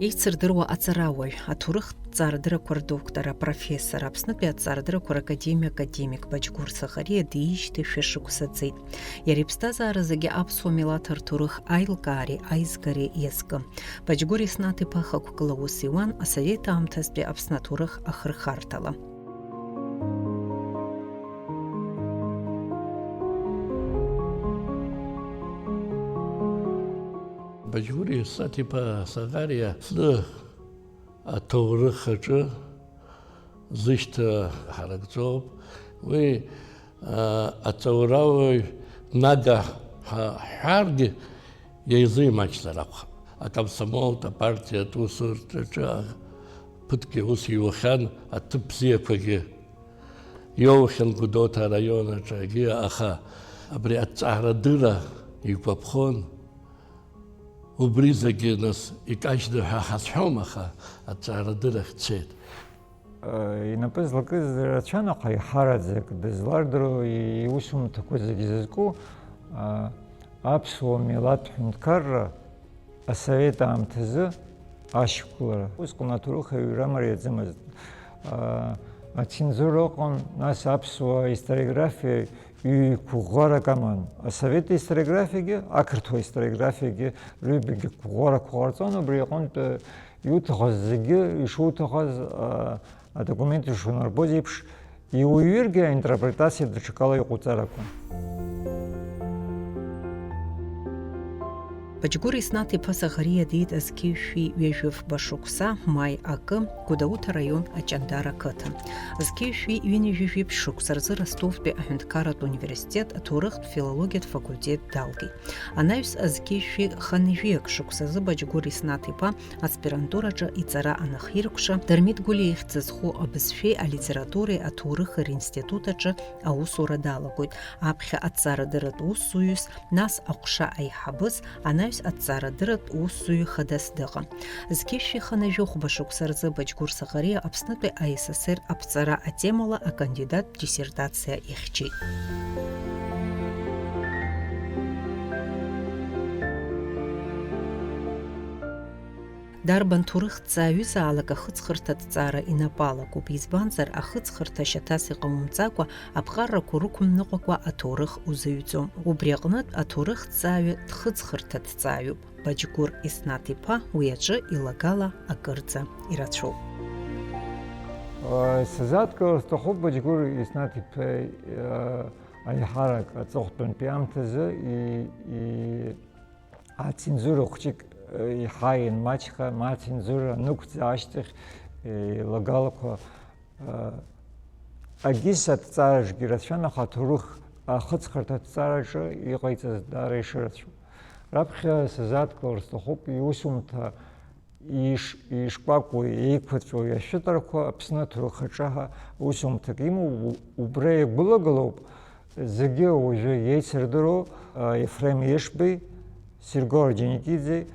Еицырдыруа аҵарауаҩ, аҭоурых ҭҵаарадырақәа рдоктор, апрофессор, Аԥснытәи аҭҵаарадырақәа ракадемиак Баџьгәыр Сахариа диижьҭеи шәышықәса ҵит. Иара иԥсҭазаара зегьы аԥсуа милаҭ рҭоурых аилкаареи аизгареи иазкым. Баџьгәыр Еснаҭ-иԥа хықәкыла аус иуан асовет аамҭазтәи Аԥсны аҭоурых ахырхарҭала. Баџьгәыр Еснаҭ-иԥа Сахариа аҭоурых аҿы зышьҭа ҳаракӡоуп. Уи аҵаураваҩ нага ҳҳәаргьы иаизимаҷзар акәхап. Акомсомолтә апартиатә усурҭаҿы ԥыҭк ус иуахьан, аҭыԥ бзиақәагьы иоухьан Гәдоуҭа араион аҿгьы, аха абри аҭҵаарадырра игәаԥхон. Убри зегьы нас икажьны ҳәа ҳазҳәом, аха аҭҵаарадыррахь цеит. Инапы злакыз рацәан, аха иҳараӡак дызлардыруа иусумҭақәа зегьы зызку аԥсуа милаҭ ҳәынҭқарра асовет аамҭазы ашьақәлара. Усҟан аҭоурых аҩра мариаӡамызт. Ацензура ыҟан, нас аԥсуа историографиа ҩ-қәыӷәӷәарак аман. Асовет историографиагьы, ақырҭуа историографиагьы рҩбагьы қәыӷәӷәарақәа ҟарҵон, убри аҟнытә иуҭахыз зегьы ишуҭахыз адокумент ишунарбоз еиԥш иуҩыргьы аинтерпретациа даҽакала иҟауҵар акәын. Баџьгәыр Еснаҭ-иԥа Сахариа диит Азқьышәи ҩажәиф башықәса маи акы Гәдоуҭа араион Аҷандар ақыҭа. Азқьышәи ҩынҩажәи ԥшықәса рзы Ростовтәи аҳәынҭқарратә университет аҭоурыхтә филологиатә факультет далгеит. Анаҩс Азқьышәи ханҩажәиак шықәсазы Баџьгәыр Еснаҭ-иԥа аспирантураҿы иҵара анахиркәша, Дырмит Гәлиа ихьӡ зху абызшәеи алитературеи аҭоурыхи ринститут аҿы аусура далагоит. Аԥхьа аҭҵаарадырратә усзуҩыс, нас аҟәша аиҳабыз, анаҩс аҭҵаарадырратә усзуҩ хадас дыҟам. Зқьышәи ханҩажәи хәбашықәса рзы Баџьгәыр Сахариа Аԥснытәи аССР аԥҵара атемала акандидат диссертациа ихьчеит. Дарбан ҭоурых-ҭҵааҩызаалак ахыҵхырҭа аҭҵаара инапалакуп, избанзар ахыҵхырҭа шьаҭас иҟамымҵакәа аԥҟаррақәа рықәымныҟәакәа аҭоурых узыҩӡом. Убри аҟнытә аҭоурых-ҭҵааҩы дхыҵхырҭа-ҭҵааҩуп. Баџьгәыр Еснаҭ-иԥа уи аҿы илагала акырӡа ирацәоуп. Сызадкылара сҭахуп Баџьгәыр Еснаҭ-иԥа аиҳарак аҵыхәтәантәи аамҭазы ацензура хәҷык иҳаин маҷха, ма ацензура нықәҵ ашьҭахь илагалақәа агьыс аҭҵаараҿгьы рацәан, аха аҭоурых ахыҵхырҭа аҭҵаараҿы иҟаиҵаз даара ишырацәоу. Раԥхьа сызадкылара сҭахуп иусумҭа ишкәакәоу, еиқәаҵәоу ашәытарақәа Аԥсны аҭоурых аҿы усумҭак имоу, убра иагәылагалоуп зегьы уажәы иеицырдыруа Ефрем Ешбеи, Серго Орџьоникиӡе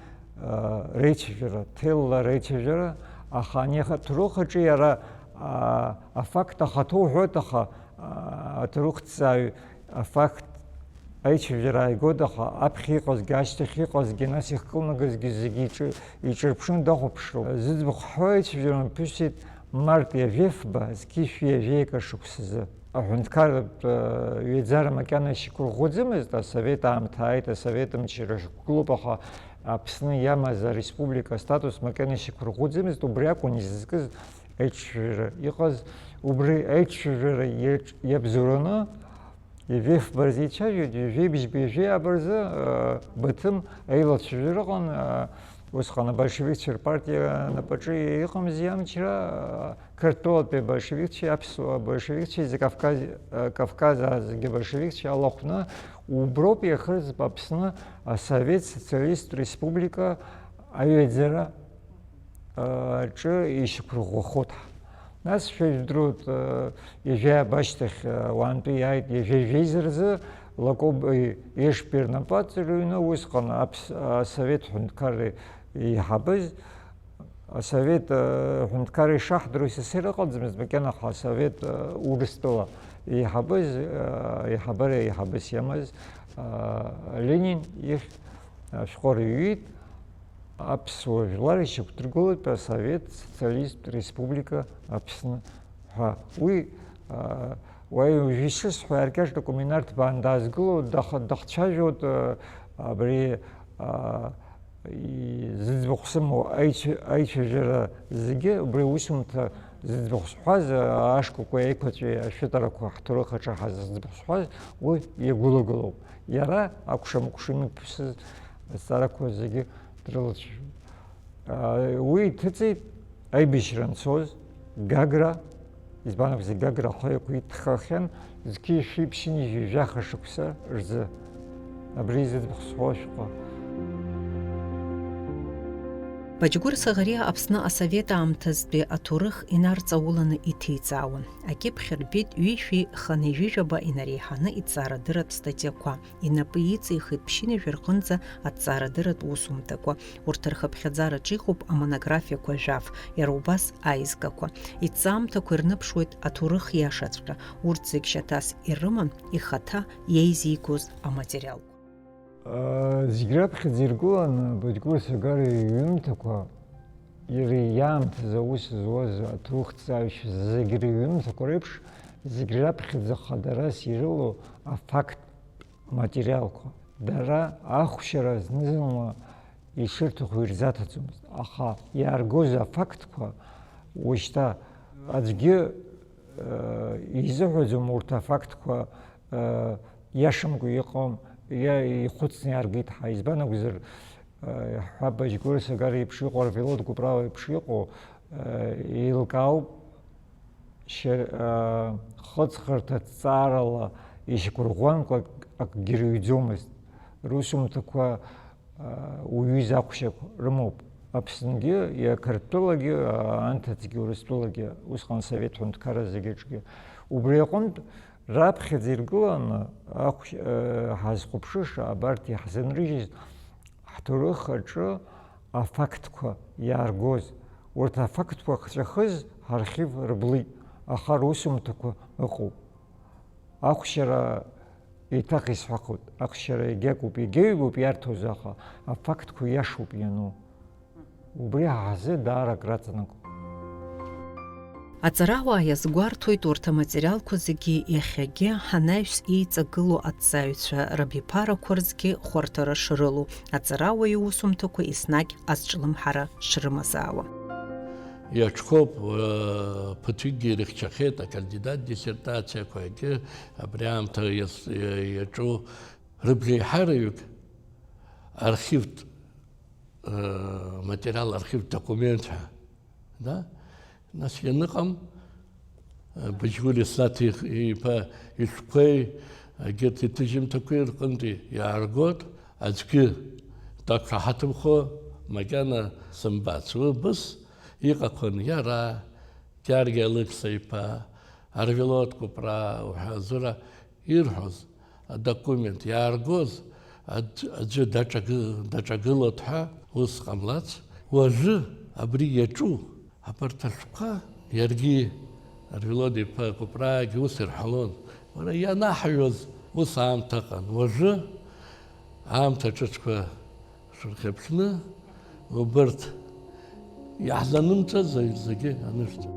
реицәажәара, ҭелла реицәажәара, аха ани аҭоурых аҿы иара афакт ахаҭа уҳәоит, аха аҭоурых-ҭҵааҩ афакт аицәажәара ааигоит, аха аԥхьа иҟазгьы, ашьҭахь иҟазгьы, нас ихкылнагазгьы зегьы иҿырԥшны дахәаԥшроуп. Зыӡбахә ҳәо аицәажәара мҩаԥысит Март Иажәифба Зқьышәи Иажәиак ашықәсазы. Аҳәынҭқарратә ҩеиӡара макьана ишьақәырӷәӷәаӡамызт, асовет аамҭа ааит, асовет мчра шықәгылоуп, аха Аԥсны иамаз ареспублика статус макьана ишьақәырӷәӷәаӡамызт, убри акәын изызкыз аицәажәара иҟаз. Убри аицәажәара иабзоураны Иажәифба рзы еицәажәоит, Иажәеибжьба Иажәиаба рзы Баҭым аилацәажәара ыҟан. Усҟан абольшевикцәа рпартиа напаҿы иҟамзи амчра, қырҭтәылатәи абольшевикцәеи, аԥсуа абольшевикцәеи, Кавказаа зегьы абольшевикцәеи алахәны уброуп иахырзып Аԥсны асовет социалисттә республика аҩаӡара аҿы ишьақәырӷәӷәахоит. Нас шәажәдыруеит, Иажәиаба ашьҭахь уаантәы иааит Иажәеижәеиза рзы Лакоb Ешбеи рнапы аҵырҩны усҟан асовет ҳәынҭқарреи иҳабыз, асовет ҳәынҭқарреи шаҳдыруа СССР ыҟаӡамызт макьана, аха асовет Урыстәыла иҳабыз, иҳабыра иҳабыс иамаз Ленин их шәҟәыр иҩит, аԥсуа жәлар ишьақәдыргылоит Совет Социалист Республика Аԥсны ҳәа. Уи уаҩ ишысҳәо иаркьаҿ документарҭ баан даазгыло дахцәажәоит абри зыӡбахә сымоу аицәажәара зегьы убри усумҭа зыӡбахә зҳәаз ашкәакәа еиқәаҵәеи ашәытарақәа ҳҭоурых аҿы зыӡбахә зҳәаз уи игәылагылоуп. Иара акәша-мыкәша имиԥсыз азҵаарақәа зегьы дрылацәажәоит. Уи иҭыҵит аибашьра анцоз Гагра, избан акәзар Гагра ахаҩақәа иҭхахьан зқьи-шәи ԥшьынҩажәи жәаха шықәса рзы. Абри зыӡбахә зҳәо ашәҟәы. Баџьгәыр Саӷариа Аԥсны асовет аамҭазтәи аҭоурых инарҵауланы иҭеиҵаауан. Акьыԥхь рбеит ҩышәи ханеижәижәаба инареиҳаны иҭҵаарадырратә статиақәа. Инапы иҵихит ԥшьынҩажәи рҟынӡа аҭҵаарадырратә усумҭақәа. Урҭ рхыԥхьаӡараҿы иҟоуп амонографиақәа жәаф, иара убас аизгақәа. Иҭҵаамҭақәа ирныԥшуеит аҭоурых иашаҵәҟьа. Урҭ зегь шьаҭас ирыман ихаҭа иеизигоз аматериалқәа. Зегь раԥхьаӡа иргылан Баџьгәыр Саӷариа иҩымҭақәа иара иаамҭаз аус зуаз аҭоурыхҭҵааҩцәа зегь рыҩымҭақәа реиԥш зегь раԥхьаӡа хадарас ирыло афакт материалқәа. Дара ахәшьара зны-зынла ишырҭаху ирзаҭаӡомызт. Аха иааргоз афактқәа уажәшьҭа аӡәгьы изыҳәаӡом урҭ афактқәа иашамкәа иҟам. Ихәыцны иааргеит ҳәа. Избан акәзар ҳәа Баџьгәыр Саӷариа еиԥш иҟоу Арвелод Кәыправа еиԥш иҟоу еилкаауп хыҵхырҭа ҭҵаарала ишьақәырӷәӷәамкәа акгьы рыҩӡомызт. Русумҭақәа уаҩыз ахәшьақәа рымоуп. Аԥснгьы, иақырҭтәылагьы, анҭыҵгьы, Урыстәылагьы, усҟан Совет ҳәынҭқарра зегьыҿгьы. Убри аҟнытә раԥхьаӡа иргыланы ҳазхәаԥшыша абарҭ иаҳзынрыжьыз ҳҭоурых аҿы афактқәа иааргоз. Урҭ афактқәа хҵәахыз ҳархив рблит, аха русумҭақәа ыҟоуп. Ахәшьара еиҭах исҳәахуеит, ахәшьара егьакоуп, егьаҩбоуп иарҭоз, аха афактқәа иашоуп иану. Убри ҳазы даара акраҵанакуп. Аҵарауаа иазгәарҭоит урҭ аматериалқәа зегьы иахьагьы ҳанаҩс иҵагылоу аҭҵааҩцәа рабиԥарақәа рзгьы хәарҭара шрылоу, аҵарауаҩ иусумҭақәа еснагь азҿлымҳара шрымазаауа. Иаҿхоуп ԥыҭҩыкгьы ирыхьчахьеит акандидат диссертациақәагьы абри аамҭа иаҿу рыбжеиҳараҩык архивтә материал, архивтә документ ҳәа. Нас ианыҟам Баџьгәыр Еснаҭ иԥа ишәҟәеи егьырҭ иҭыжьымҭақәеи рҟынтәи иааргоит, аӡәгьы дақәшаҳаҭымхо макьана сымбац. Убыс иҟақәан иара Георги Алықьса-иԥа, Арвелод Кәыпраа ҳәа зура ирҳәоз адокумент иааргоз аӡәы даҿагылоит ҳәа ус ҟамлац. Уажәы абри иаҿу абарҭ ашәҟәқәа иаргьы Арвелод-иԥа Кәыпраагьы ус ирҳәалон. Уара ианаҳҩоз ус аамҭа ыҟан. Уажәы аамҭа ҿыцқәа шырхьыԥшны убарҭ иаҳзанымҵаз зегьы анырҵон.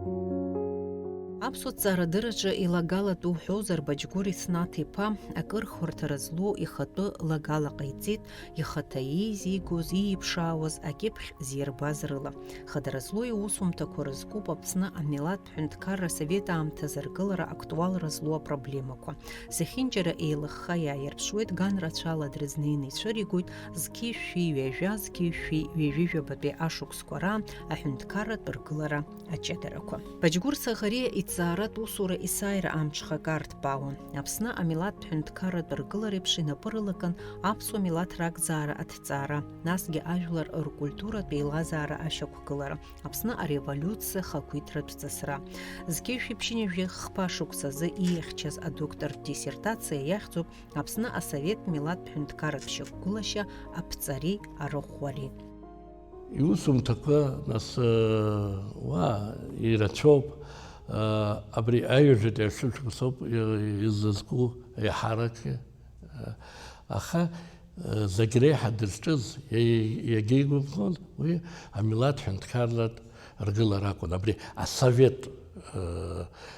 Аԥсуа ҭҵаарадырраҿы илагалатә уҳәозар, Баџьгәыр Еснаҭ-иԥа акыр хәарҭара злоу ихатәы лагала ҟаиҵеит, ихаҭа иеизигоз, ииԥшаауаз, акьыԥхь зирбаз рыла. Хадара злоу иусумҭақәа рызкуп Аԥсны амилаҭтә ҳәынҭқарра Совет аамҭазы ргылара актуалра злоу апроблемақәа. Зехьынџьара еилыхха иааирԥшуеит, ган рацәала дрызнеины ицәыригоит зқьи-шәи ҩажәа, зқьи-шәи ҩажәижәабатәи ашықәсқәа раан аҳәынҭқарратә ргылара аҷыдарақәа. Баџьгәыр Саӷариа иҭҵааратә усура есааира амҽхак арҭбаауан. Аԥсны амилаҭтә ҳәынҭқарратә ргылара еиԥш инапы рылакын аԥсуа милаҭ ракзаара аҭҵаара, насгьы ажәлар ркультуратә еилазаара ашьақәгылара, Аԥсны ареволиуциа хақәиҭратә ҵысра. Зқьи-шәи ԥшьынҩажәи хԥа шықәсазы ииахьчаз адоктортә диссертациа иахьӡуп Аԥсны асовет милаҭтә ҳәынҭқарратә шьақәгылашьа аԥҵареи арыӷәӷәареи. Иусумҭақәа нас ирацәоуп. Абри аҩажәатәи ашықәсоуп изызку аиҳаракгьы. Аха زجريحة درشز يجيجو بقول وي عملات حنت كارلت رجلا راكون أبري السوفيت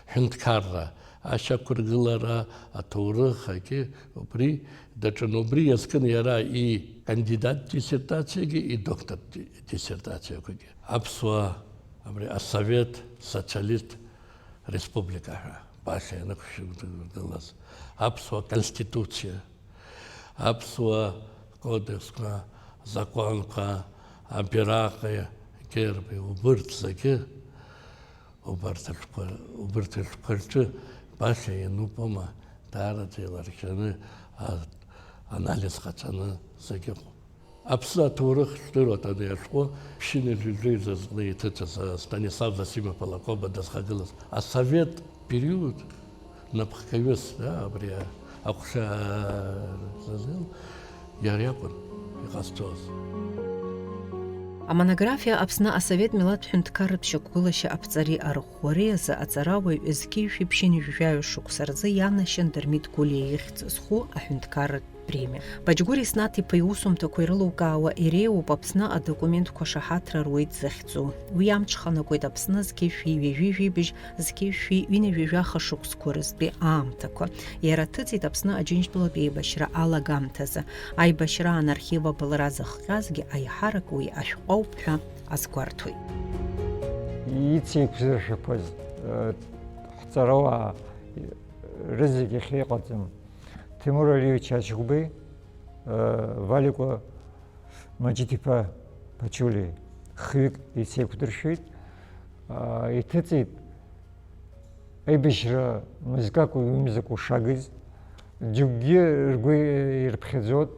حنت كارلا أشكر رجلا أتورخ هيك أبري دجنوبري يسكن يرى إي كانديدات ديسертация إي دكتور ديسертация كذي أبسوا أبري السوفيت социалист республика башня накушил глаз أبسوا конституция أبسوا кодекс закон أمبراقي كيربي وبرت زكي وبرت الفرج باشا نوبما دارتي لاركشانه анализ қачаны зәке. Апсыла турық штырот ады яшқо, пшины жильзы злые тычасы Станислав Засимов Полакоба дасхагылыз. А совет период на пхакавес, да, абрия, ақуша зазыл, ярякун и қастоз. А монография Апсны Асовет Милат Хюнткарып Шокулаша Апцари Архуаре за Ацаравой Эзкиевши Пшини Жужаю Шуксарзы Яна Шендермит Кулия Ихцху Ахюнткарып премия. Баджгури снати пиусум такуирлукаава иреу папсна а документ кошахатра руит захцу. Уямчхана койда псна зкеши вежижи биж зкеши винежижаха шукскурызби аамтако. Яратыци тапсна аджинж было бейбашра алагамтаза. Айбашра анархива был разахказги айхарак уи ашқоупха асквартуй. Ицик взршипаз хцарова рызыки хиқатым. Тимур Алиевич Ачгубы, Валико Маджитипа Пачули, Хвик и Секутершит, и тецит Эбишра музыку музыку шагыз, Джуги Ргуи Ирпхезот,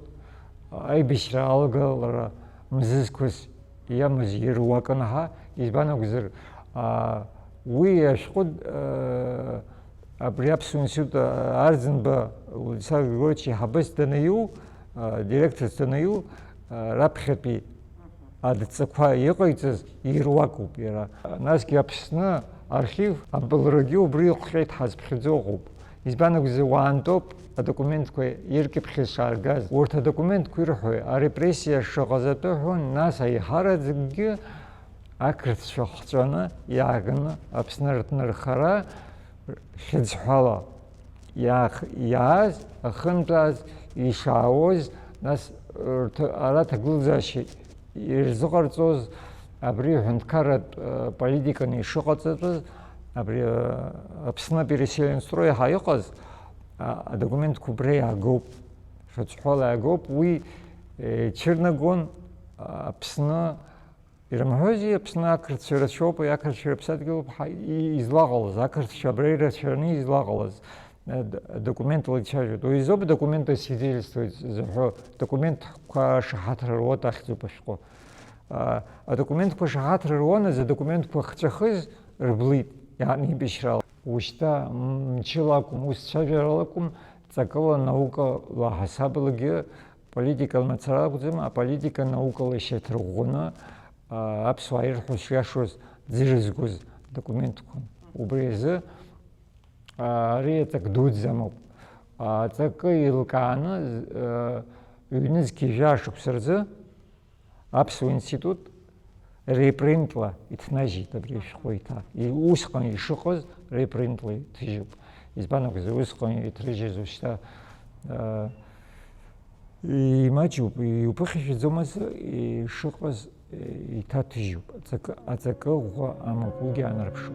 Эбишра Алгалара Мзискус Ямузи Руаканаха, Избанагузер, Уи Ашхуд Абриапсун сюда Арзенба Сагочи Хабестанаю, директор станаю, Рапхепи, Адцаква Якойцес и Руаку пера. Нас гапсна архив Абелрагио Брилхет Хазпхезогуб. Избанок зевантоп, а документ кой Иркипхешаргаз. Орта документ курхой, а репрессия шагазатохон нас ай харадзги акрт шахчана ягна абснартнар хара хедзхала яз ахынтаз ишауз нас арата гулзаши ирзугарцоз абри хунткарат политиканы шугацыз абри абсна переселен строя хайоқаз документ кубре агоп шуцхала агоп уи черногон абсна Ирамхози абсна акртшерашоп и акртшерапсадгил излагалаз акртшабрейра черни излагалаз документ личажу то изоб документы свидетельствуют документ ка шахатр рота хзупашко а документ ка шахатр рона за документ ка хчахыз рблит яни бишрал ушта мчилакум усчажаралакум цакала наука ла хасаблги политика мацарагузм а политика наука лешетргуна Апсуайр хушяшус дзирзгуз документку убрезе ретак дудзамоп така илкана юнизки жашук сырзы Апсу институт репринтла итнажи табриш хойта и усқан ишуқоз репринтла тижуп избанок за усқан итрижезушта и мачуп и упахиш зомаз и шуқоз и татижу, а цакауга амакуги анарпшу.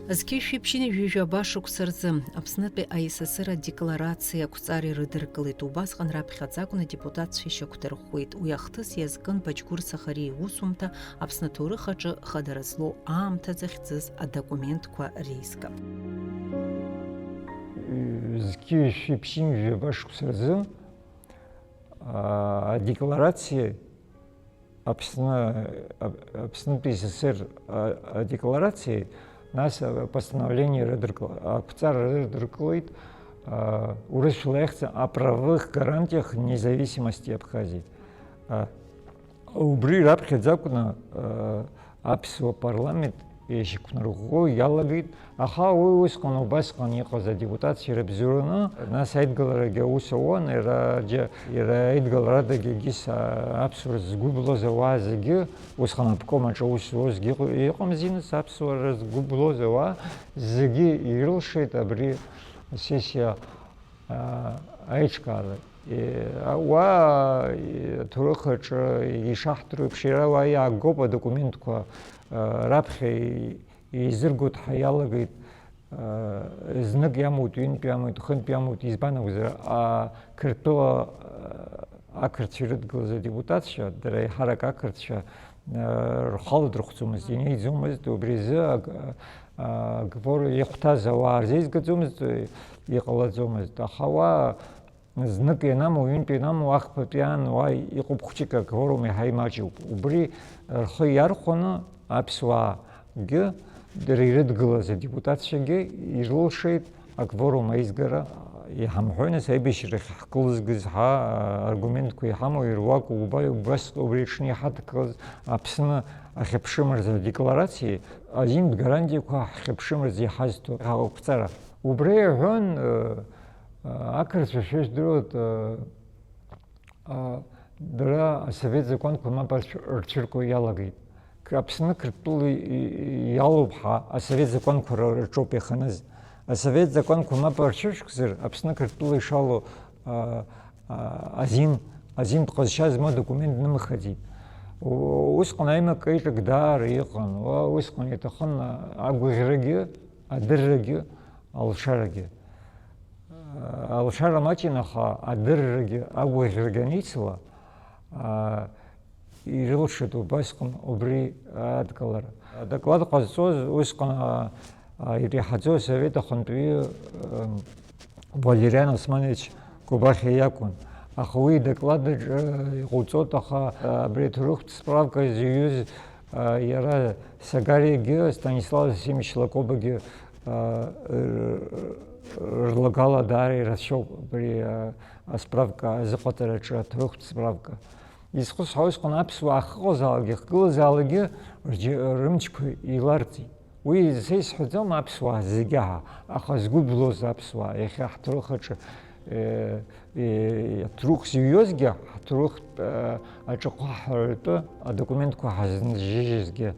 Зкеши пшини жужабашук сырзы, Апснапе АССР декларация куцари рыдыркылыт, убасхан рапхацакуна депутат шишоктерхуит, уяхтыс язгын бачкур сахари усумта, Апснатуры хачы хадаразло аамта захцыз, а документ ква риска. Зкеши пшини жужабашук сырзы, декларация Апсна СССР декларации нас постановление Куцар Рыдырклыт урышляется о правовых гарантиях независимости Абхазии. Убри рабхедзакуна Апсо парламент ишықәнарӷәӷәо иалагеит, аха уи усҟан убасҟан иҟаз адепутатцәа ирыбзоураны, нас аидгыларагьы аус ауан, иара аидгыларадагьы егьыс аԥсуара згәы былоз ауаа зегьы, усҟан аобком аҿы аус зуазгьы иҟамзи, аԥсуара згәы былоз ауаа зегьы ирылшеит абри асессиа аиҿкаара. Ауаа ҭоурых аҿы ишаҳҭаху еиԥш иара ауаа иаагоуп адокументқәа раԥхьа изыргоит ҳәа иалагеит, знык иамоут, ҩынтә иамоут, хынтә иамоут, избан акәзар Қырҭтәыла ақырҭцәа ирыдгылаз адепутатцәа, дара еиҳарак ақырҭцәа рхала дрыхәӡомызт, инеиӡомызт, убри азы аквор ихәҭаз ауаа рзеизгаӡомызт, иҟалаӡомызт, аха ауаа знык ианаму, ҩынтә ианаму, ахԥатәи аан уа иҟоуп хәыҷык акворум иаҳа имаҷуп. Убри рхы иархәаны аԥсуаагьы дара ирыдгылаз адепутатцәагьы ирылшеит акворум аизгара. Иҳамҳәои нас аибашьрахь ҳкылызгаз аргументқәа иҳамоу ируакуп убри аҽны иҳадкылаз Аԥсны ахьыԥшымыз адекларациа азинтә гарантиақәа ҳхьыԥшымыз иҳазҭо ҳақәҵара. Убри аҳәан ақырҭцәа шәыздыруеит, дара асовет законқәа мап рцәыркуа иалагеит. Аԥсны Қырҭтәыла иалоуп ҳәа асовет законқәа рҿоуп иаханыз. Асовет законқәа мап рцәыршәкзар, Аԥсны Қырҭтәыла ишалоу азинтә ҟазшьа змоу документ нымхаӡеит. Усҟан аимак аиҿак даара иҟан, усҟан иҭахын агәаӷьрагьы, адыррагьы, алшарагьы. Алшара маҷын, аха адыррагьы, агәаӷьрагьы аницла, ирылшеит убасҟан убри адкылара. Доклад ҟазҵоз усҟан иреиҳаӡоу асовет ахантәаҩы Валериан Османович Кубахиа иакәын. Аха уи докладаҿы иҟауҵоит, аха абри аҭоурыхтә справка зыҩыз иара Сагариагьы, Станислав Засимович Лакобагьы рлагала даара ирацәоуп абри асправка азыҟаҵараҿы, аҭоурыхтә справка. Изхәыцҳәо усҟан аԥсуаа ахьыҟазаалакгьы, ахьгылазаалакгьы рымчқәа иларҵеит. Уи сеисҳәаӡом аԥсуаа зегьы, аха згәы былоз аԥсуаа иахьа ҳҭоурых аҿы ҭоурых зыҩуазгьы, ҳҭоурых аҿыҟа ҳҳәаратәы адокументқәа ҳазнажьыжьызгьы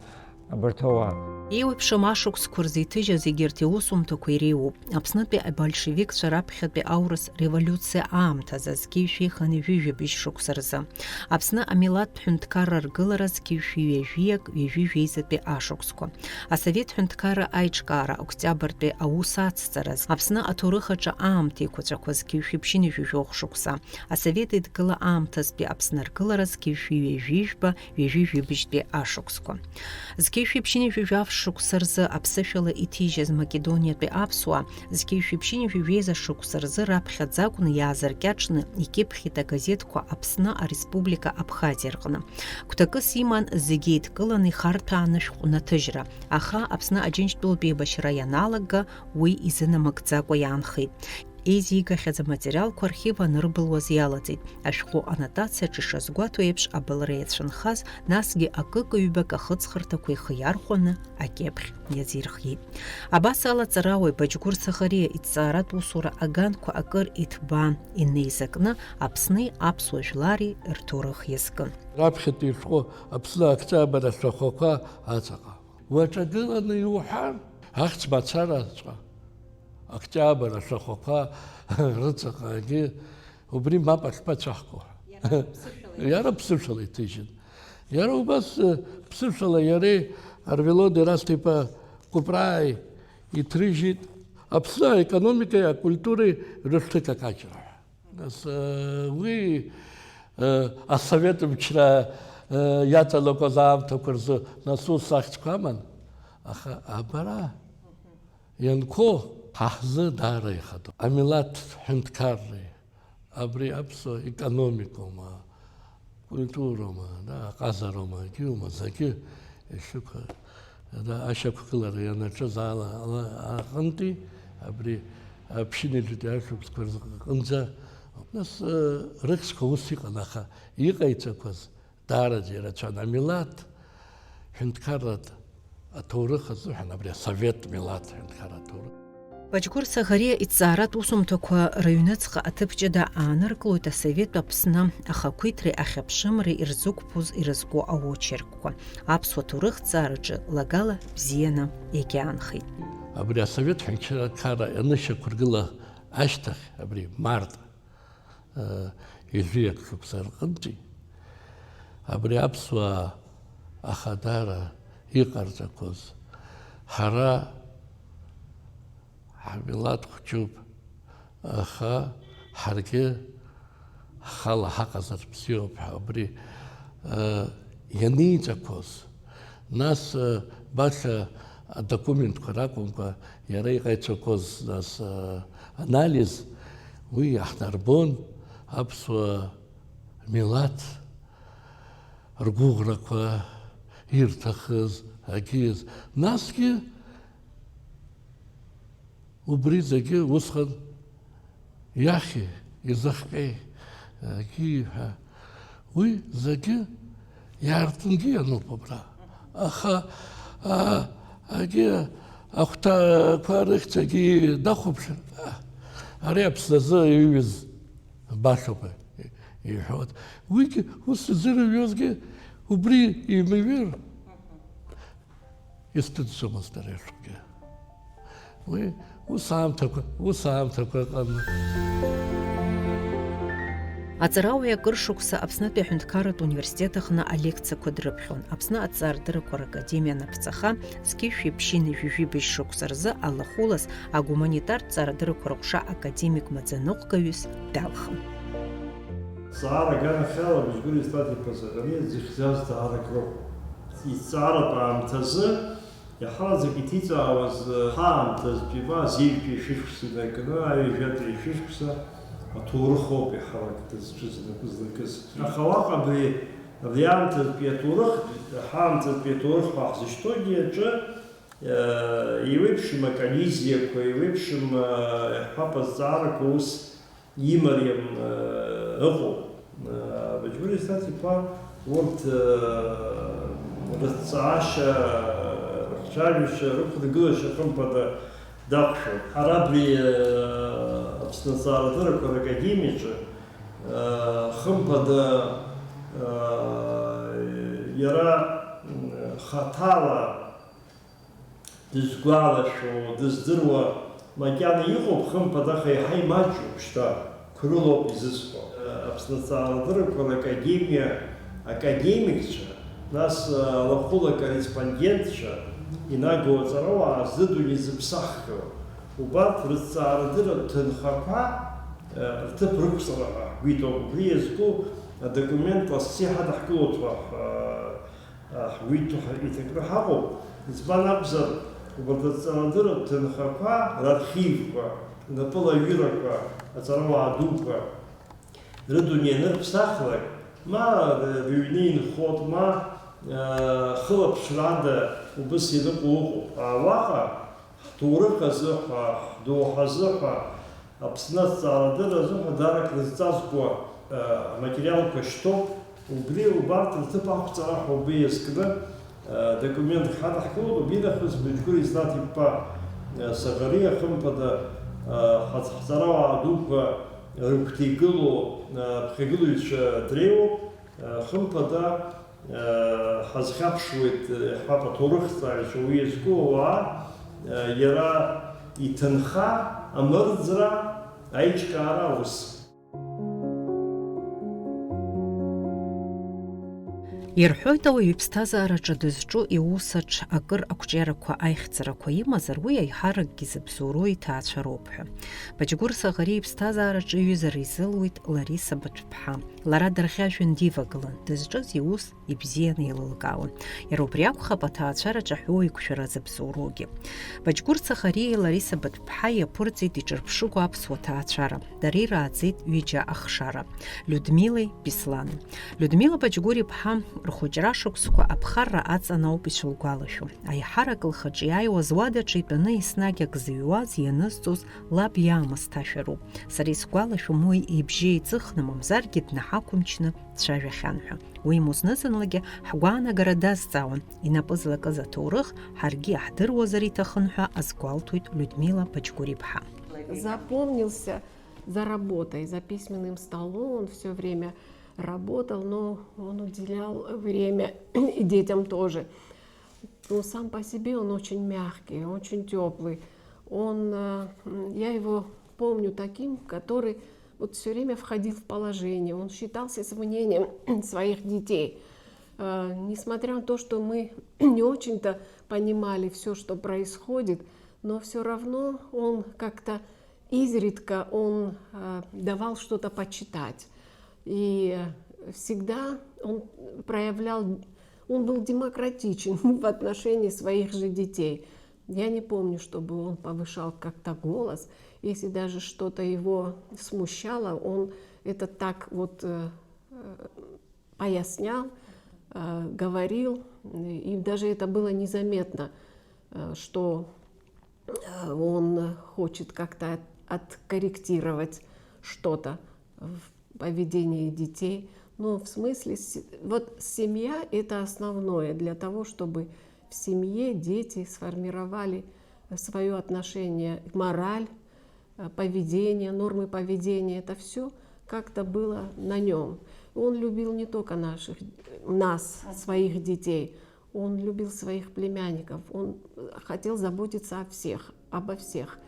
абарҭ ауаа. Еиуеиԥшым ашықәсқәа рзеиҭыжьыз егьырҭ иусумҭақәа иреиуоуп. Аԥснытәи абольшевикцәа раԥхьатәи аурыс револиуциа аамҭазы зқьишәи иханы ҩыжәабжь шықәса рзы. Аԥсны амилаҭтә ҳәынҭқарра ргылара зқьишәи ҩажәиизатәи ашықәсқәа. Асовет ҳәынҭқарра аиҿкаара октиабртәи аус ацҵараз. Аԥсны аҭоурых аҿы аамҭа еиқәаҵәақәа зқьишәи ԥшьынҩажәижәоух шықәса. Асовет еидгыла аамҭазтәи Аԥсны ргылара зқьишәи ҩажәижәтәи ашықәсқәа. Зқьишәи ԥшьынҩажәижәаф шықәса рзы аԥсышәала иҭижьыз Македониатәи аԥсуаа зқьишәи ԥшьынҩажәижәеиза шықәса рзы раԥхьаӡакәны иаазыркьаҿны икьыԥхьит агазеҭқәа Аԥсны Ареспублика Абхазиа рҟны. Гәҭакыс иман зегьы еидкыланы ихарҭәааны шәҟәнаҭыжьра, аха Аԥсны Аџьынџьтәылатә еибашьра ианалага уи изынамыгӡакәа иаанхеит. Еизигахьаз аматериалқәа архив анырбылуаз иалаӡеит. Ашәҟәы анотациаҿы ишазгәаҭо еиԥш абылра иацәынхаз, насгьы акык-ҩбак ахыҵхырҭақәа ихы иархәаны акьыԥхь иазирхиеит. Абас алаҵарауаҩ Баџьгәыр Сахариа иҭҵааратә усура аганқәа акыр иҭбаан, инеизакны Аԥсни аԥсуа жәлари рҭоурых иазкын. Раԥхьатәи ишәҟәы Аԥсны Октиабр ашәахәақәа аҵаҟа. Уаҿагыланы иуҳәар, ахьӡ мацараҵәҟьа Октиабр ашәахәақәа рыҵаҟагьы убри мап ахьԥацәаҳкуа. Иара ԥсышәала иҭыжьын. Иара убас ԥсышәала иареи Арвелод Ерасҭ-иԥа Кәыпрааи иҭрыжьит Аԥсны аекономикеи акультуреи рышәҭыкакаҷра. Нас уи асовет мчра иаҵалақәаз аамҭақәа рзы нас ус ахьӡқәа аман, аха абара ианқәо ҳаҳзы даара ихатәуп. Амилаҭтә ҳәынҭқарреи, абри аԥсуа економикоума, культуроума, аҟазароума, агьыума, зегьы ишықәа ашьақәгылара ианаҿыз аҟынтәи абри аԥшьынҩажәитәи ашықәсқәа рҟынӡа нас рыхьӡқәа ус иҟан, аха иҟаиҵақәаз даараӡа ирацәан. Амилаҭ ҳәынҭқарратә التورخ الزحنا بري سوفيت ميلاد هندكارا تورخ Баџьгәыр Саӷариа иҵааратә усумҭақәа рыҩныҵҟа аҭыԥ-ҷыда ааныркылоит Асовет Аԥсны ахақәиҭреи ахьыԥшымреи ирзықәԥоз ирызку аочеркқәа. Аԥсуа ҭоурыхҭҵаараҿы лагала бзианы иагьаанхеит. Абри асовет ҳәынҭқарра ианышьақәыргыла ашьҭахь, абри март ижәиак шықәса рҟынтәи, абри аԥсуаа ахадара иҟарҵақәоз ҳара ҳмилаҭ хәҷуп, аха ҳаргьы ҳхала ҳаҟазар бзиоуп ҳәа абри ианиҵақәоз, нас баша адокументқәа ракәымкәа иара иҟаиҵақәоз нас анализ уи иаҳнарбон аԥсуа милаҭ ргәыӷрақәа ирҭахыз агьиз, насгьы убри зегьы усҟан иахьи изахҟьеи агьи ҳәа уи зегьы иаартынгьы иануп абра, аха агьи ахәҭақәа рыхьӡагьы дахәаԥшыр, ари Аԥсназы иҩыз башоуп иҳәот, уигьы ус изырҩуазгьы убри имыҩыр изҭыӡомызт ари ашәҟәгьы. Уи ус аамҭақәа ыҟан. Аҵарауаҩ акыр шықәса Аԥснытәи аҳәынҭқарратә университет аҟны алекциақәа дрыԥхьон. Аԥсны аҭҵаарадыррақәа ракадемиа анаԥҵаха зқьышәи ԥшьини ҩажәи шықәса рзы алахәылаз агуманитартә ҭҵаарадыррақәа рҟәша академик маӡаныҟәгаҩыс далхын. Ҵаара аганахьала Баџьгәыр Евстаҭ-иԥа Саӷариа дзыхьӡаз ҭаарак роуп. Иҭҵааратә аамҭазы иаҳараӡак иҭиҵаауаз ҳаамҭазтәи ва азеиҩтәи шәышықәса инаркны аҩажәатәи шәышықәса аҭоурых ауп иаҳарак дызҿызнакыз. Аха уаҟа абри аамҭазтәи аҭоурых, ҳаамҭазтәи аҭоурых ҳәа ҳзышьҭоугьы аҿы еиуеиԥшым аколлизиақәа, еиуеиԥшым иаҳҳәап азҵаарақәа ус имариам ыҟоуп. Баџьгәыр Евстаҭ-иԥа урҭ рыҭҵаашьа, рыхцәажәашьа, рықәыргылашьа хымԥада дақәшәоит. Ҳара абри Аԥсны аҭҵаарадыррақәа ракадемиаҿы хымԥада иара хаҭала дызгәалашәо, дыздыруа макьана иҟоуп, хымԥада аха иаҳа имаҷуп шьҭа, қәрылоуп изызҳәо. Аԥсны аҭҵаарадыррақәа ракадемиа академикцәа, нас алахәыла корреспондентцәа инагоу аҵарауаа зыдун изыԥсаххьоу, убарҭ рыҭҵаарадырратә ҭынхақәа рҭыԥ рықәҵара ҳәа ҳгәиҭоуп. Убри иазку адокумент лассы ҳадаҳкылоит ҳәа ҳгәиҭо иҭакны ҳаҟоуп. Избан акәзар, убарҭ аҭҵаарадырратә ҭынхақәа рархивқәа, рнапылаҩырақәа, аҵарауаа дуқәа рыдун ианырԥсахлак, ма рыҩны инхот, ма хылаԥшрада убыс иныҟәо ыҟоуп. Уаҟа ҳҭоурых азы ҳәа, ҳдоуҳазы ҳәа, Аԥсны аҭҵаарадырра азы ҳәа дарак рызҵазкуа аматериалқәа шьҭоуп. Убри убарҭ рҭыԥ ақәҵара ҳәа убри иазкны документк ҳадаҳкылоит. Убинахыс Баџьгәыр Евстаҭ-иԥа Саӷариа хымԥада ҳҵарауаа дуқәа рыгәҭеигыло ԥхьагылаҩцәа дреиуоуп. Хымԥада ҳазхьаԥшуеит иаҳҳәап аҭоурыхҭҵааҩцәа уи иазку ауаа иара иҭынха, амырӡра, аиҿкаара аус. Ирҳәоит ауаҩ иԥсҭазаараҿы дызҿу иусаҿ акыр ақәҿиарақәа аихьӡарақәа имазар, уи аиҳаракгьы зыбзоуроу иҭаацәа роуп ҳәа. Баџьгәыр Саӷариа иԥсҭазаараҿы иҩызара изылуит Лариса Баҭә-ԥҳа. Лара дырхьажәын дивагылан, дызҿыз иус ибзианы еилылкаауан. Иара убри акәхап аҭаацәараҿ аҳәоу еиқәшәара зыбзоуроугьы. Баџьгәыр Саӷариеи Лариса Баҭә-ԥҳа иаԥырҵит иҿырԥшыгоу аԥсуа ҭаацәара. Дара ирааӡеит ҩыџьа ахшара, Людмилеи Беслани. Людмила Баџьгәыр-иԥҳа рхәыҷра шықәсқәа аԥхарра аҵан ауп ишылгәалашәо. Аиҳарак лхаҿы иааиуаз уадаҿы итәаны еснагь ак зыҩуаз, ианызҵоз лаб иаамысҭашәароуп. Сара исгәалашәом уи ибжьы еиҵыхны, мамзаргьы днаҳақәымчны дцәажәахьан ҳәа. Уи имузнызынлагьы ҳгәаанагара дазҵаауан, инапы злакыз аҭоурых ҳаргьы иаҳдыруазар иҭахын ҳәа азгәалҭоит Людмила Паҷгәыр-иԥҳа. Запомнился за работой, за письменным столом, он все время работал, но он уделял время и детям тоже. Но сам по себе он очень мягкий, очень теплый. Я его помню таким, который вот все время входил в положение, он считался с мнением своих детей. Несмотря на то, что мы не очень-то понимали все, что происходит, но все равно он как-то изредка давал что-то почитать. И всегда он был демократичен в отношении своих же детей. Я не помню, чтобы он повышал как-то голос. Если даже что-то его смущало, он это так вот пояснял, говорил, и даже это было незаметно, что он хочет как-то откорректировать что-то в поведении детей. Но в смысле, вот семья — это основное для того, чтобы в семье дети сформировали свое отношение, мораль, поведение, нормы поведения. Это все как-то было на нем. Он любил не только нас, своих детей, он любил своих племянников, он хотел заботиться обо всех.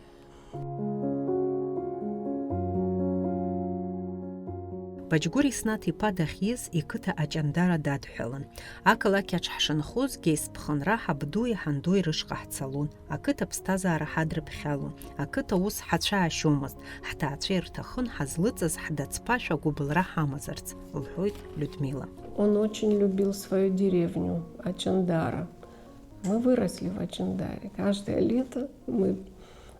Паҷгәыр Иснаҭ-иԥа дахьиз иқыҭа Аҷандара дадҳәалан. Ақалақь аҿ ҳшынхозгьы есԥхынра ҳабдуи ҳандуи рышҟа ҳцалон. Ақыҭа ԥсҭазаара ҳадрыԥхьалон. Ақыҭа ус ҳацәаашьомызт. Ҳҭаацәа ирҭахын ҳазлыҵыз ҳдацԥашәа гәыбылра ҳамазарц, лҳәоит Людмила. Он очень любил свою деревню Ачандара. Мы выросли в Ачандаре. Каждое лето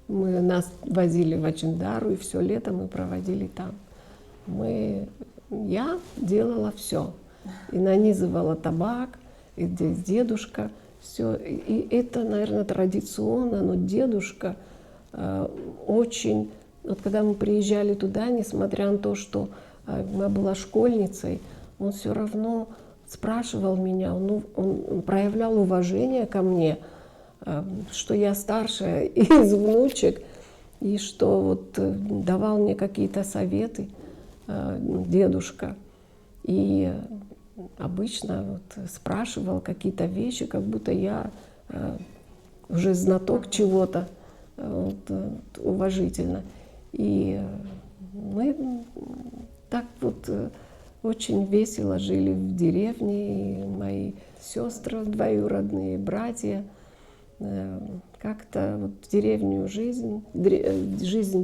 нас возили в Ачандару, и все лето мы проводили там. Я делала все. И нанизывала табак, и здесь дедушка. Все. И это, наверное, традиционно, но дедушка очень... Вот когда мы приезжали туда, несмотря на то, что я была школьницей, он все равно спрашивал меня, он проявлял уважение ко мне, что я старшая из внучек, и что вот давал мне какие-то советы. Дедушка, и обычно вот спрашивал какие-то вещи, как будто я уже знаток чего-то, уважительно. И мы так вот очень весело жили в деревне, и мои сестры двоюродные, братья, как-то вот жизнь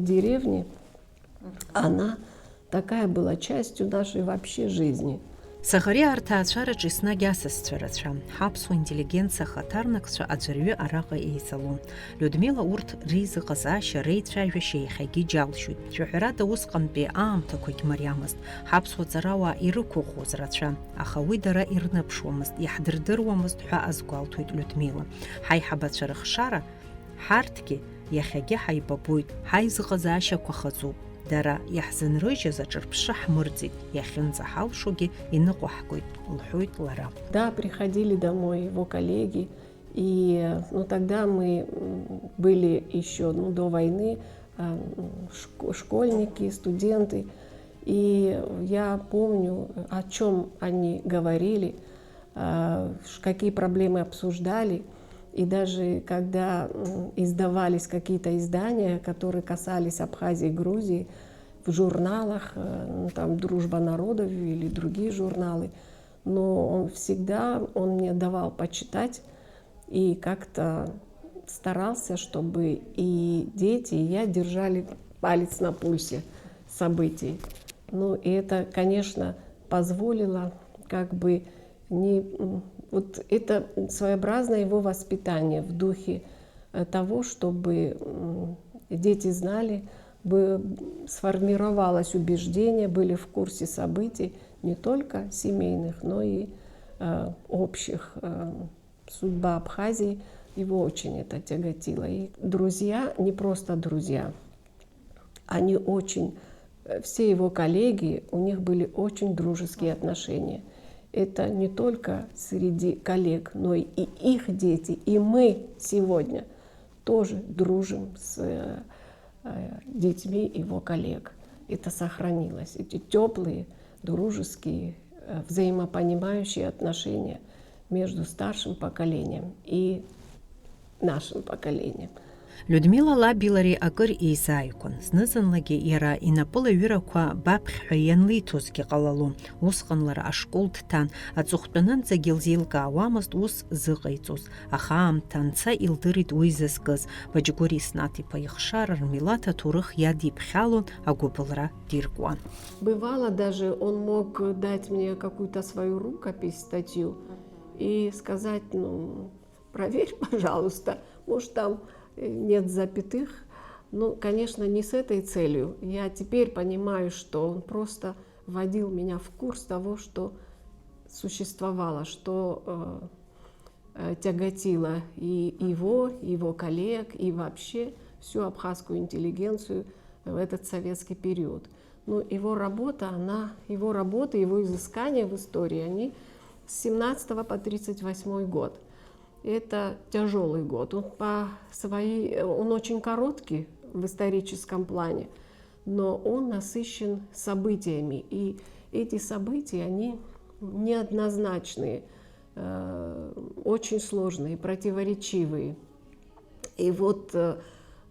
деревни, она такая была частью нашей вообще жизни. Саӷариа арҭаацәараҿ еснагь асасцәа рацәа, ҳаԥсуа интеллигенциа ахаҭарнакцәа аӡәырҩы араҟа еизалон. Людмила урҭ реизыҟазаашьа, реицәажәашьа иахьагьы џьалшьоит. Шәаҳәарада усҟантәи аамҭақәагь мариамызт. Ҳаԥсуа ҵарауаа ирықәыӷәӷәоз рацәа, аха уи дара ирныԥшуамызт, иаҳдырдыруамызт ҳәа азгәалҭоит Людмила. Ҳаиҳабацәа рыхшара ҳарҭгьы иахьагьы ҳаибабоит, ҳаизыҟазаашьақәа хаҵоуп. Дара иаҳзынрыжьыз аҿырԥшы ҳмырӡит, иахьынӡаҳалшогьы иныҟәаҳгоит, лҳәоит лара. Да, приходили домой его коллеги, и тогда мы были еще до войны школьники, студенты, и я помню, о чем они говорили, какие проблемы обсуждали. И даже когда издавались какие-то издания, которые касались Абхазии и Грузии, в журналах, там «Дружба народов» или другие журналы, но он мне давал почитать и как-то старался, чтобы и дети, и я держали палец на пульсе событий. Ну и это, конечно, позволило как бы вот это своеобразное его воспитание в духе того, чтобы дети знали, сформировалось убеждение, были в курсе событий не только семейных, но и общих. Судьба Абхазии его очень это тяготило. И друзья, не просто друзья, они очень, все его коллеги, у них были очень дружеские отношения. это не только среди коллег, но и их дети, и мы сегодня тоже дружим с детьми его коллег. Это сохранилось. Эти теплые, дружеские, взаимопонимающие отношения между старшим поколением и нашим поколением. Людмила Лабилари акыр изаикон. Знызынлаги иара инапыла юрақва бапхьа янлитузги қалалу. Усқанлары ашколттан, ацуқтананца гилзилга ауамызд ус зыҟаиҵоз. Аха амтанца илдырит уи зызкыз. Баџьгәыри снатипа ихшарар милата ҭоурых иадиԥхьалон, агәыблра диркуан. Бывало даже, он мог дать мне какую-то свою рукопись, статью, и сказать, ну, проверь, пожалуйста, может, там нет запятых. Ну, конечно, не с этой целью. Я теперь понимаю, что он просто вводил меня в курс того, что существовало, что тяготило и его коллег, и вообще всю абхазскую интеллигенцию в этот советский период. Но его работа, его изыскания в истории, они с 17 по 38 год. Это тяжелый год. Он очень короткий в историческом плане, но он насыщен событиями. И эти события, они неоднозначные, очень сложные, противоречивые. И вот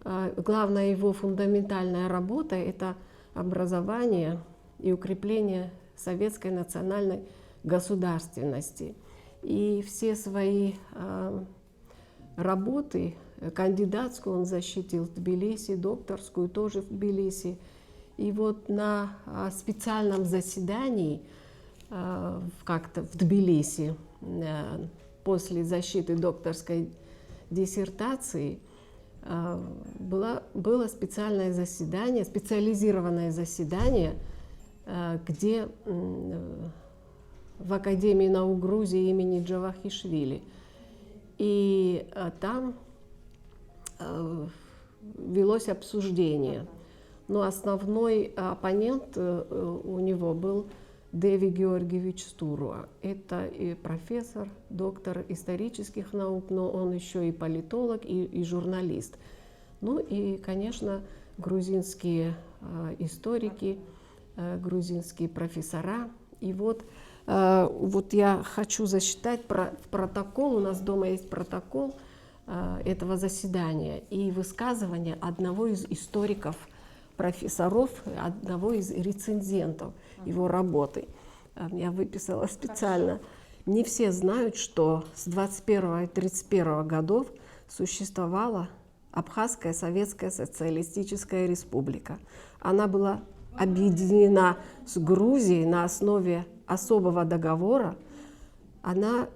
главная его фундаментальная работа – это образование и укрепление советской национальной государственности. И все свои работы, кандидатскую он защитил в Тбилиси, докторскую тоже в Тбилиси. И вот на специальном заседании как-то в Тбилиси после защиты докторской диссертации было специальное заседание, специализированное заседание, где в Академии наук Грузии имени Джавахишвили. И там велось обсуждение. Но основной оппонент у него был Деви Георгиевич Стуруа. Это и профессор, доктор исторических наук, но он еще и политолог, и журналист. Ну и, конечно, грузинские историки, грузинские профессора. И вот я хочу зачитать протокол, у нас дома есть протокол этого заседания и высказывание одного из историков, профессоров, одного из рецензентов его работы. Я выписала специально. Не все знают, что с 21 и 31 годов существовала Абхазская Советская Социалистическая Республика. Она была объединена с Грузией на основе особого договора. Она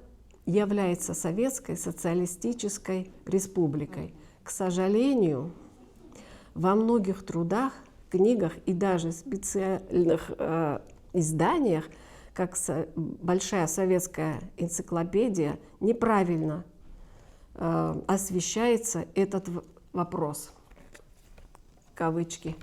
является Советской Социалистической Республикой. К сожалению, во многих трудах, книгах и даже специальных изданиях, как Большая советская энциклопедия, неправильно освещается этот вопрос. Кавычки.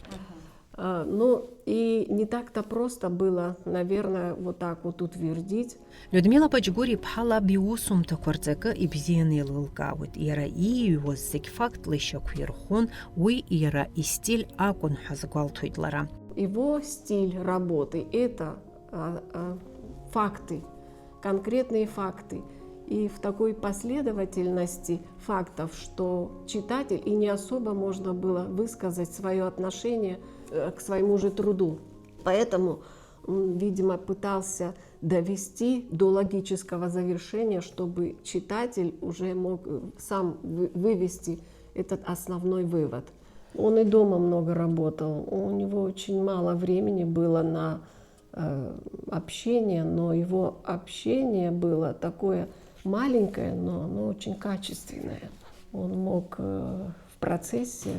Ну и не так-то просто было, наверное, вот так вот утвердить. Людмила Баџьгәыри ԥҳа иусумҭақәа рҵакы ибзианы еилылкаауеит. Иара ииҩуаз зегь фактла ишьақәирӷәӷәон, уи иара истиль акәын ҳәа азгәалҭоит лара. Его стиль работы – это факты, конкретные факты. И в такой последовательности фактов, что читатель, и не особо можно было высказать свое отношение к своему же труду. Поэтому он, видимо, пытался довести до логического завершения, чтобы читатель уже мог сам вывести этот основной вывод. Он и дома много работал, у него очень мало времени было на общение, но его общение было такое маленькое, но оно очень качественное. Он мог в процессе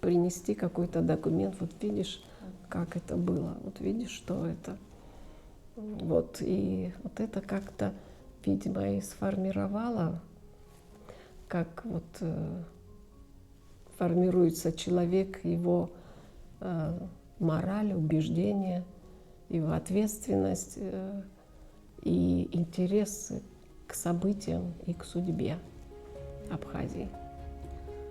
принести какой-то документ. Вот видишь, как это было. Вот видишь, что это. Вот. И вот это как-то, видимо, и сформировало, как вот формируется человек, его мораль, убеждения, его ответственность. и интерес к событиям и к судьбе Абхазии.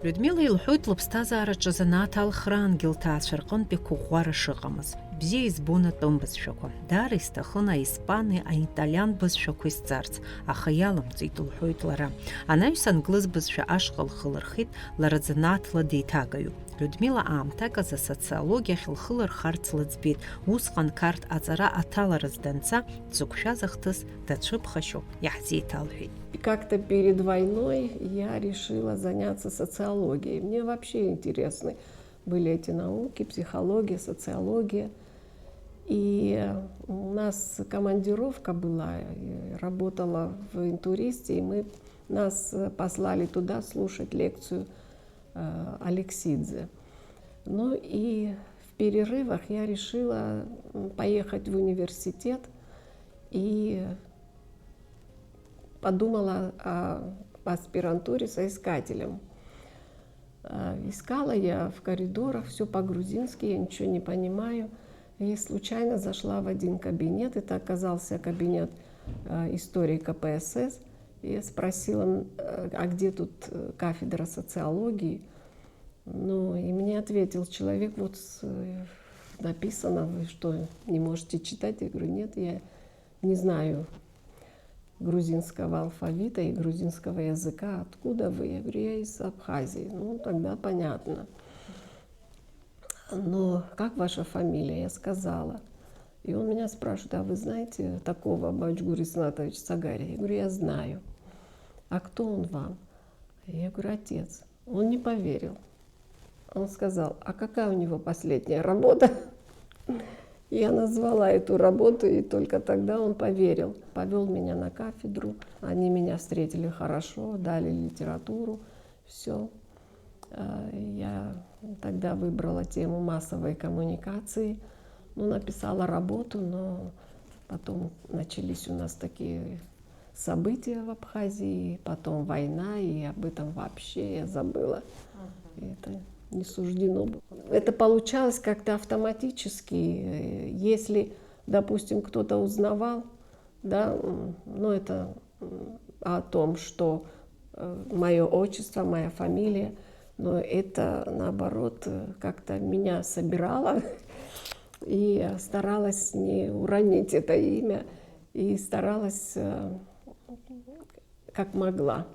Людмила илҳәоит лыԥсҭазаараҿы занааҭ-алхра ангелҭаацәа рҟынтә иқәыӷәӷәара шыҟамыз. Бзиа избон атәым бызшәақәа. Даара исҭахын аиспани, аиталиан бызшәақәа исҵарц, аха иаламҵеит, лҳәоит лара. Анаҩс англыз бызшәа ашҟа лхы лырхит, лара занааҭла деиҭагаҩуп. Людмила аамҭак азы асоциологиахь лхы лырхарц лыӡбеит. Усҟан қарҭ аҵара аҭалараз данца, дзықәшәаз ахҭыс дацәыԥхашьо иаҳзеиҭалҳәеит. И как-то перед войной я решила заняться социологией. Мне вообще интересны были эти науки, психология, социология. И у нас командировка была, я работала в интуристе, и нас послали туда слушать лекцию Алексидзе. Ну и в перерывах я решила поехать в университет и подумала о аспирантуре соискателем. Искала я в коридорах, все по-грузински, я ничего не понимаю. И случайно зашла в один кабинет, это оказался кабинет истории КПСС. И я спросила, а где тут кафедра социологии? Ну, и мне ответил человек, вот написано, вы что, не можете читать? Я говорю, нет, я не знаю грузинского алфавита и грузинского языка. Откуда вы? Я говорю, я из Абхазии. Ну, тогда понятно. Но как ваша фамилия? Я сказала. И он меня спрашивает, а вы знаете такого Бачгур Иснатович Сагария? Я говорю, я знаю. А кто он вам? Я говорю, отец. Он не поверил. Он сказал, а какая у него последняя работа? Я назвала эту работу, и только тогда он поверил. Повел меня на кафедру, они меня встретили хорошо, дали литературу, все. Я тогда выбрала тему массовой коммуникации, ну, написала работу, но потом начались у нас такие события в Абхазии, потом война, и об этом вообще я забыла. Это не суждено было. Это получалось как-то автоматически. Если, допустим, кто-то узнавал, да, ну, это о том, что мое отчество, моя фамилия, но это, наоборот, как-то меня собирало, и старалась не уронить это имя, и старалась как могла.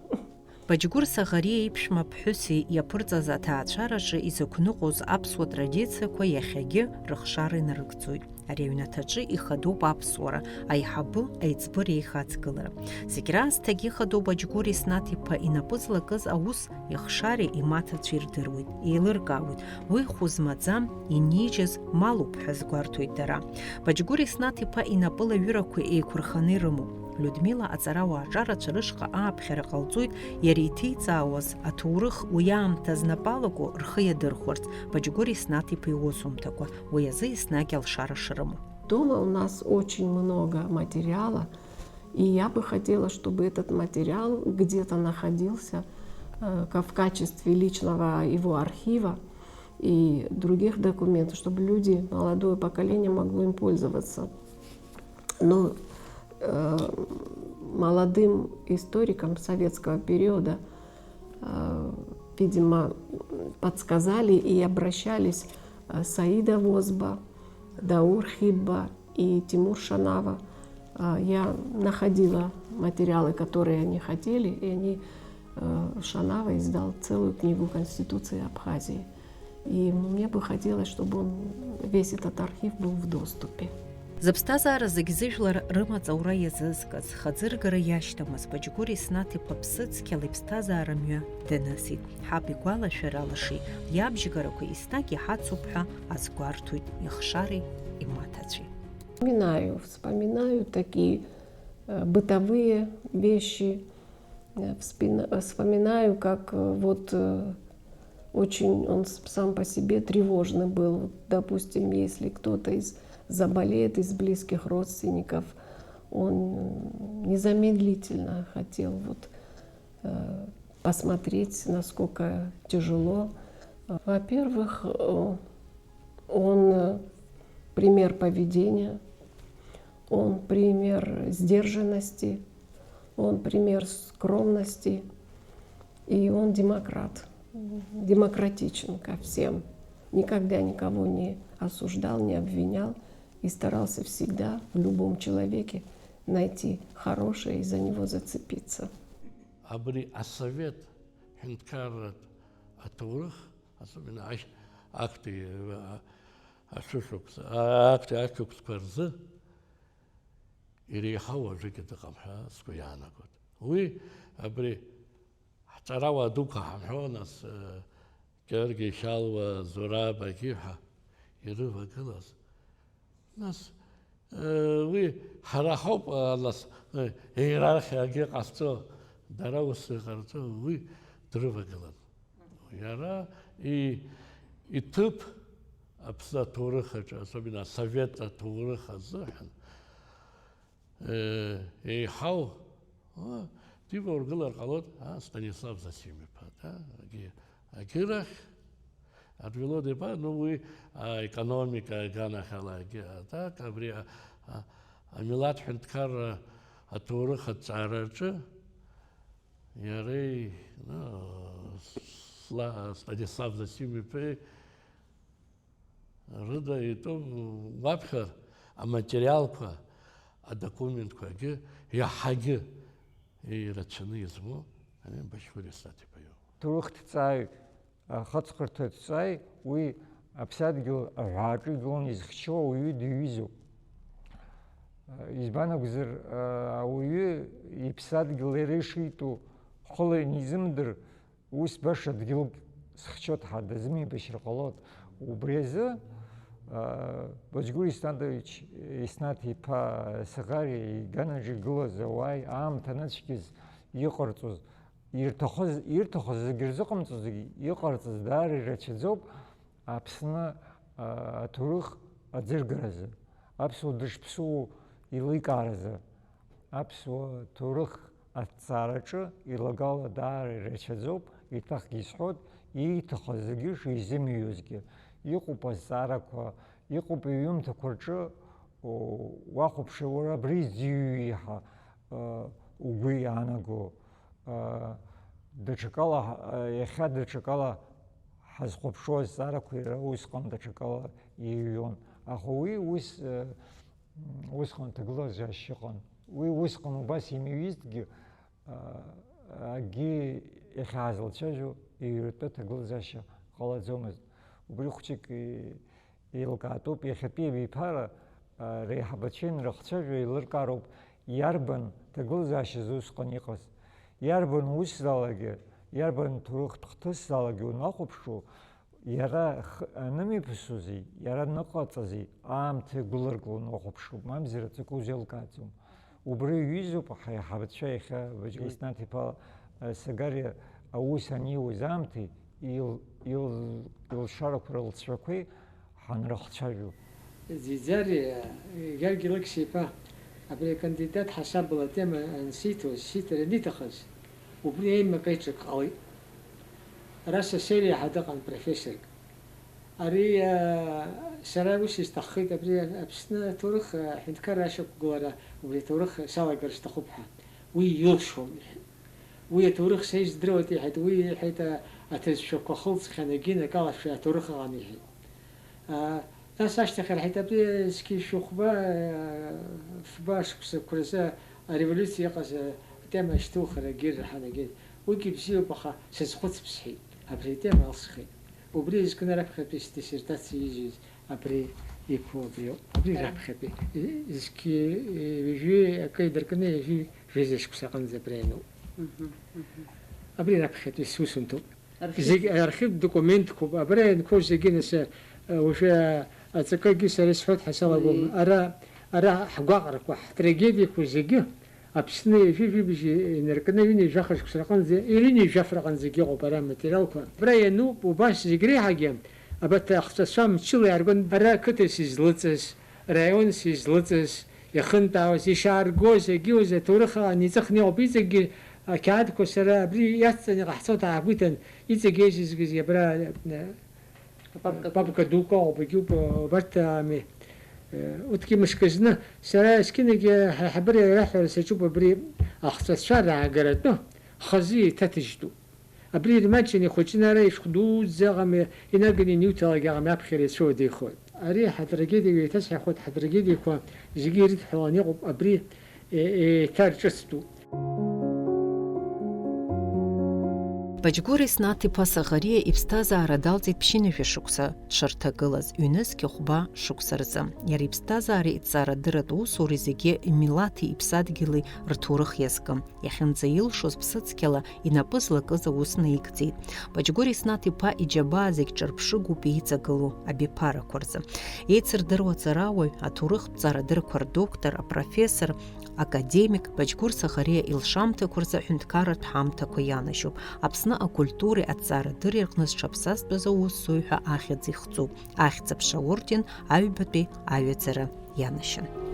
Бачгур Сагария еиԥш маԥҳәыси иаԥырҵаз аҭаацәараҿы изықәныҟәоз аԥсуа традициақәа иахьагьы рыхшара инарыгӡоит. Ари аҩнаҭаҿы ихадоуп аԥсуара, аиҳабы, аиҵбы реихаҵгылара. Зегь раасҭагьы ихадоуп Бачгур Еснаҭ-иԥа инапы злакыз аус ихшареи имаҭацәеи ирдыруеит, еилыркаауеит. Уи хәы-змаӡам иниџьыз малуп ҳәа згәарҭоит дара. Бачгур Еснаҭ-иԥа инапы лаҩырақәа еиқәырханы ирымоуп. Людмила аҵарауааҿарацәа рышҟа ааԥхьара ҟалҵоит иара иҭеиҵаауаз аҭоурых уи аамҭа знапалаго рхы иадырхәарц, Бачгур Еснаҭ-иԥа иусумҭақәа, уи азы еснагь алшара шрымоу. Дома у нас очень много материала, и я бы хотела, чтобы этот материал где-то находился в качестве личного его архива и других документов, чтобы люди, молодое поколение могло им пользоваться. Но молодым историкам советского периода, видимо, подсказали и обращались Саида Возба, Даур Хибба и Тимур Шанава. Я находила материалы, которые они хотели, и Шанава издал целую книгу Конституции Абхазии. И мне бы хотелось, чтобы весь этот архив был в доступе. Зыԥсҭазаара зегь зыжәлар рымаҵаура иазызкыз, хаӡыргара иашьҭамыз Бачгур Еснаҭ-иԥа ԥсыцқьала иԥсҭазаара мҩа данысит. Ҳаб игәалашәара алашеи, иабжьгарақәа еснагь иҳацуп ҳәа азгәарҭоит ихшареи имаҭацәеи. Вспоминаю такие бытовые вещи, вспоминаю, как вот очень он сам по себе тревожный был. Допустим, если кто-то заболеет из близких родственников, он незамедлительно хотел посмотреть, насколько тяжело. Во-первых, он пример поведения, он пример сдержанности, он пример скромности, и он демократ, демократичен ко всем. Никогда никого не осуждал, не обвинял и старался всегда в любом человеке найти хорошее и за него зацепиться. Абри асовет хинкарат атурах, особенно акты ашукс парзы, или хава жикета камха скуяна год. Уи абри хтарава дука хамха нас Георгий Шалва Зураба Киха ирыва кылас. Нас уи харахоп нас иерархия ге касто дараус карто уи дрыва кылат. Яра и тып апса турыха, особенно совета турыха зыхан. И хау типа ургылар калот, Станислав Засимов, да, Акирах, отвело депа, ну вы экономика гана халаги, да, кабри Милат Хинткар атурых атцарача, ярей, Станислав Засимов, рыда и то вапхар, а материалка, а документ каги, я хаги и рационизму, они башвури стати пою. Турухт цай хацкырт цай уи абсадгил ракигон изхчо уи дивизу. Избана гзер уи ипсадгил решиту холинизмдр ус башадгил схчот хадазми баширқалот убреза Божгури Станович иснати па сагари ганаджи глазавай ам таначкиз иқарцуз иртахоз гирзоқамцуз иқарцуз дари рачизоб апсна турых адзиргараза апсу дышпсу иликараза апсу турых атцарача илагала дари рачизоб итах гисход итахоз гиш иземиюзги Иқупа зараква, иқупа юмта курча, вахупши ура бризиюиха, угуи анаго, дочекала, яха дочекала, хазхопшо зараква ира уиском дочекала июн. Ахуи уиском тагла жашихон. Уиском убас имивистги, ги яха азлчажу, июрта тагла жаши, халадзомез. Убрихчик илкатоп яхапи випара рехабачен рахчажу илыркароп ярбан тагылзаши зусқаниқас ярбан усзалаге ярбан турухтхтыс залаге унахопшу яра нами псузи яра нақацази ам тагылыргу нахопшу мамзира цикузелкацум убри визоп хабача яха ваҗиснати па сагари аусани узамти il шаракуралцвакуи ханрахчажу. Зизари Георгий Лакшипа, абри кандидат хасаб была тема нситу, ситер нитахас. Убри им кайчак али. Раса серия хадакан профессор. Ари саравус истахит абри абсна турх хинткар ашак гора, убри турх салагар истахубха. Уи юшум. Уи турх сейз дроти хат уи хата أتشوف خلص خناجينا قال في تورخ غنيه. ناس أشتغل حتى بسكي شوخبا في باش كرسا ريفولوسيا قص تم أشتوخ رجير حناجين ويجي بسيو بخا سزخوت بسحي أبري تم أصخي وبريز كنا ربخ بيستشيرتات سيجي أبري يكون بيو أبري ربخ بي إسكي يجي كيدر كنا يجي فيزش كساقن زبرينو أبري ربخ بي سوسنتو архив документ куба брен козе гинес وفي اتسكاجي سريس فوت حسابهم ара حقاقر كو трагедия كوزيجي ابسني في بيجي نركنا وين جاخش كسرقان زي إيريني جافرقان زي جو برا ماتيريال كو براينو وباش زيغري حاجم ابت اختصام تشلي ارغن ара كتس زلتس رايون زلتس يخنتا وسيشار جوز جوز تورخا نيزخني وبيزغي كاد كسرة بري ياتني رحصت عبوتن يتجيز يبرا بابك دوكا وبيجوب برتا مي وتكي مشكزنا سرا سكينك حبري راح سيشوف بري أخص شارع قرأتنا خزي تتجدو أبري ماتشني خوشنا رايش خدود زغم ينقني نيوتال قام يبخير سو دي خود أري حترجيدي تسع خود حترجيدي كوا جيرت حواني أبري تارجستو Баџьгәыри снаҭ-иԥа Саӷариа иԥсҭазаара далҵит ԥшьынҩажәа шықәса дшырҭагылаз, ҩнызқьи хәба шықәса рзы. Иара иԥсҭазаареи иҭҵаарадырратә усуреи зегьы имилаҭи иԥсадгьыли рҭоурых иазкым. Иахьынӡа илшоз ԥсыцқьала инапы злакыз аус наигӡеит. Баџьгәыри снаҭ-иԥа иџьабаа зегь ҿырԥшыгоуп ииҵагылоу абиԥарақәа рзы. Еицырдыруа аҵарауаҩ, аҭоурых-ҭҵаарадыррақәа рдоктор, апрофессор, академик Баџьгәыр Саӷариа илшамҭақәа рзы аҳәынҭқарратә ҳамҭақәа ианашьоуп. Аԥсны акультуреи аҭҵаарадырреи рҟны зҽаԥсазтәыз аусзуҩ ҳәа ахьӡ ихҵоуп. Ахьӡ-аԥша орден аҩбатәи аҩаӡара ианашьан.